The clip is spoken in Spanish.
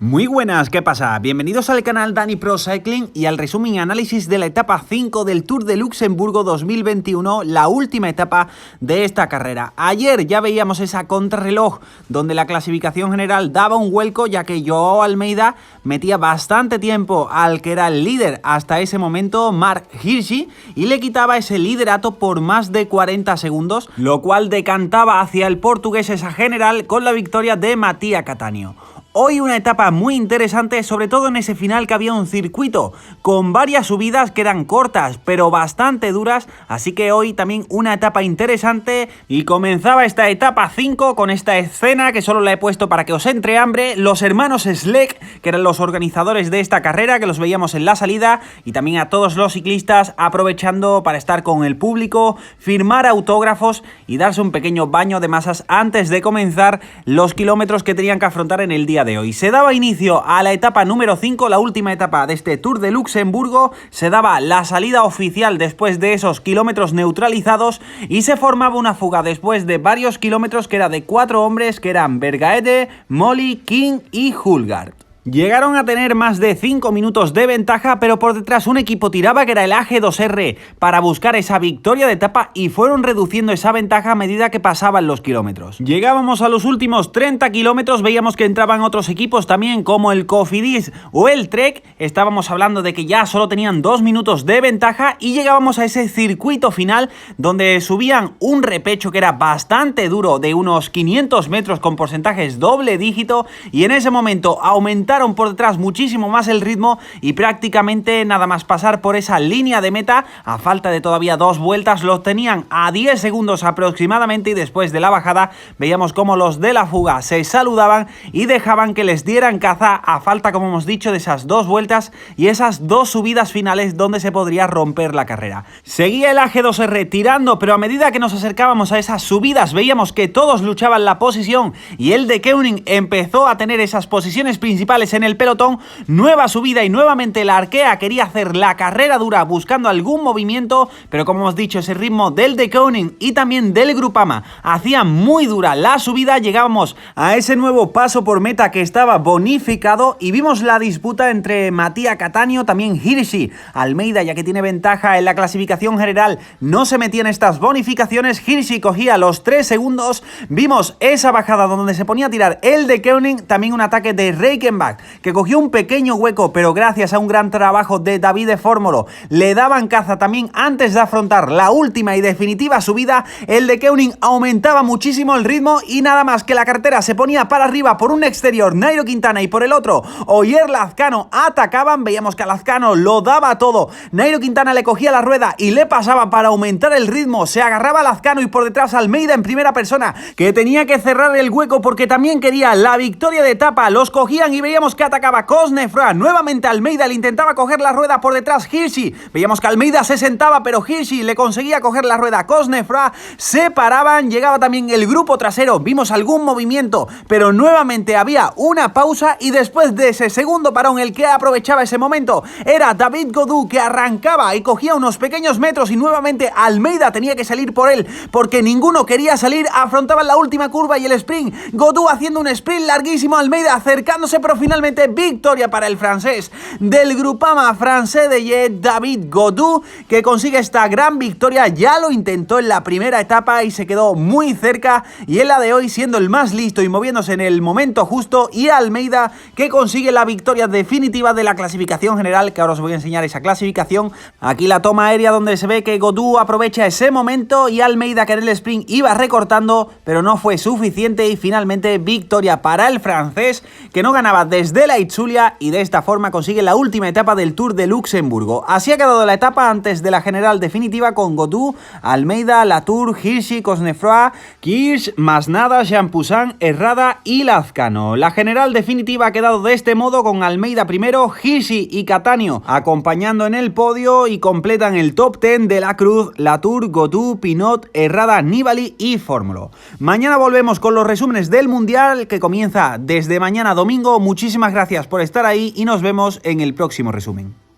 Muy buenas, ¿qué pasa? Bienvenidos al canal Dani Pro Cycling y al resumen y análisis de la etapa 5 del Tour de Luxemburgo 2021, la última etapa de esta carrera. Ayer ya veíamos esa contrarreloj donde la clasificación general daba un vuelco, ya que Joao Almeida metía bastante tiempo al que era el líder hasta ese momento, Marc Hirschi, y le quitaba ese liderato por más de 40 segundos, lo cual decantaba hacia el portugués esa general con la victoria de Mattia Cattaneo. Hoy una etapa muy interesante, sobre todo en ese final que había un circuito con varias subidas que eran cortas pero bastante duras, así que hoy también una etapa interesante. Y comenzaba esta etapa 5 con esta escena que solo la he puesto para que os entre hambre: los hermanos Schleck, que eran los organizadores de esta carrera, que los veíamos en la salida, y también a todos los ciclistas aprovechando para estar con el público, firmar autógrafos y darse un pequeño baño de masas antes de comenzar los kilómetros que tenían que afrontar en el día de hoy. Se daba inicio a la etapa número 5, la última etapa de este Tour de Luxemburgo. Se daba la salida oficial después de esos kilómetros neutralizados y se formaba una fuga después de varios kilómetros que era de 4 hombres, que eran Bergaede, Molly, King y Hulgaard. Llegaron a tener más de 5 minutos de ventaja, pero por detrás un equipo tiraba, que era el AG2R, para buscar esa victoria de etapa, y fueron reduciendo esa ventaja a medida que pasaban los kilómetros. Llegábamos a los últimos 30 kilómetros, veíamos que entraban otros equipos también, como el Cofidis o el Trek. Estábamos hablando de que ya solo tenían 2 minutos de ventaja y llegábamos a ese circuito final donde subían un repecho que era bastante duro, de unos 500 metros con porcentajes doble dígito, y en ese momento aumentaron por detrás muchísimo más el ritmo y prácticamente nada más pasar por esa línea de meta, a falta de todavía 2 vueltas, los tenían a 10 segundos aproximadamente, y después de la bajada veíamos cómo los de la fuga se saludaban y dejaban que les dieran caza, a falta, como hemos dicho, de esas 2 vueltas y esas 2 subidas finales donde se podría romper la carrera. Seguía el AG2R tirando, pero a medida que nos acercábamos a esas subidas veíamos que todos luchaban la posición y el de Koenig empezó a tener esas posiciones principales en el pelotón. Nueva subida y nuevamente la Arkea quería hacer la carrera dura buscando algún movimiento, pero como hemos dicho, ese ritmo del de Koenig y también del Groupama hacía muy dura la subida. Llegábamos a ese nuevo paso por meta que estaba bonificado y vimos la disputa entre Mattia Cattaneo, también Hirschi. Almeida, ya que tiene ventaja en la clasificación general, no se metía en estas bonificaciones. Hirschi cogía los 3 segundos. Vimos esa bajada donde se ponía a tirar el de Koenig, también un ataque de Reichenbach que cogió un pequeño hueco, pero gracias a un gran trabajo de Davide Formolo le daban caza también antes de afrontar la última y definitiva subida. El de Koenig aumentaba muchísimo el ritmo y nada más que la carretera se ponía para arriba por un exterior Nairo Quintana y por el otro Ogier Lazcano atacaban. Veíamos que a Lazcano lo daba todo, Nairo Quintana le cogía la rueda y le pasaba para aumentar el ritmo, se agarraba a Lazcano y por detrás Almeida en primera persona, que tenía que cerrar el hueco porque también quería la victoria de etapa. Los cogían y veíamos que atacaba Cosnefroid. Nuevamente Almeida le intentaba coger la rueda por detrás Hirschi. Veíamos que Almeida se sentaba, pero Hirschi le conseguía coger la rueda. Cosnefroid se paraban, llegaba también el grupo trasero. Vimos algún movimiento, pero nuevamente había una pausa, y después de ese segundo parón, el que aprovechaba ese momento era David Gaudu, que arrancaba y cogía unos pequeños metros, y nuevamente Almeida tenía que salir por él porque ninguno quería salir. Afrontaban la última curva y el sprint. Gaudu haciendo un sprint larguísimo, Almeida acercándose, pero finalmente victoria para el francés del Groupama francés de Jet, David Gaudu, que consigue esta gran victoria. Ya lo intentó en la primera etapa y se quedó muy cerca, y en la de hoy siendo el más listo y moviéndose en el momento justo, y Almeida, que consigue la victoria definitiva de la clasificación general, que ahora os voy a enseñar esa clasificación. Aquí la toma aérea donde se ve que Gaudu aprovecha ese momento y Almeida, que en el sprint iba recortando, pero no fue suficiente, y finalmente victoria para el francés, que no ganaba desde la Itzulia, y de esta forma consigue la última etapa del Tour de Luxemburgo. Así ha quedado la etapa antes de la general definitiva, con Gaudu, Almeida, Latour, Hirschi, Cosnefroid, Kirsch, Masnada, Jean-Poussin, Herrada y Lazcano. La general definitiva ha quedado de este modo, con Almeida primero, Hirschi y Cattaneo acompañando en el podio, y completan el top 10 de la cruz Latour, Gaudu, Pinot, Herrada, Nibali y Formolo. Mañana volvemos con los resúmenes del Mundial, que comienza desde mañana domingo. Muchísimas gracias por estar ahí y nos vemos en el próximo resumen.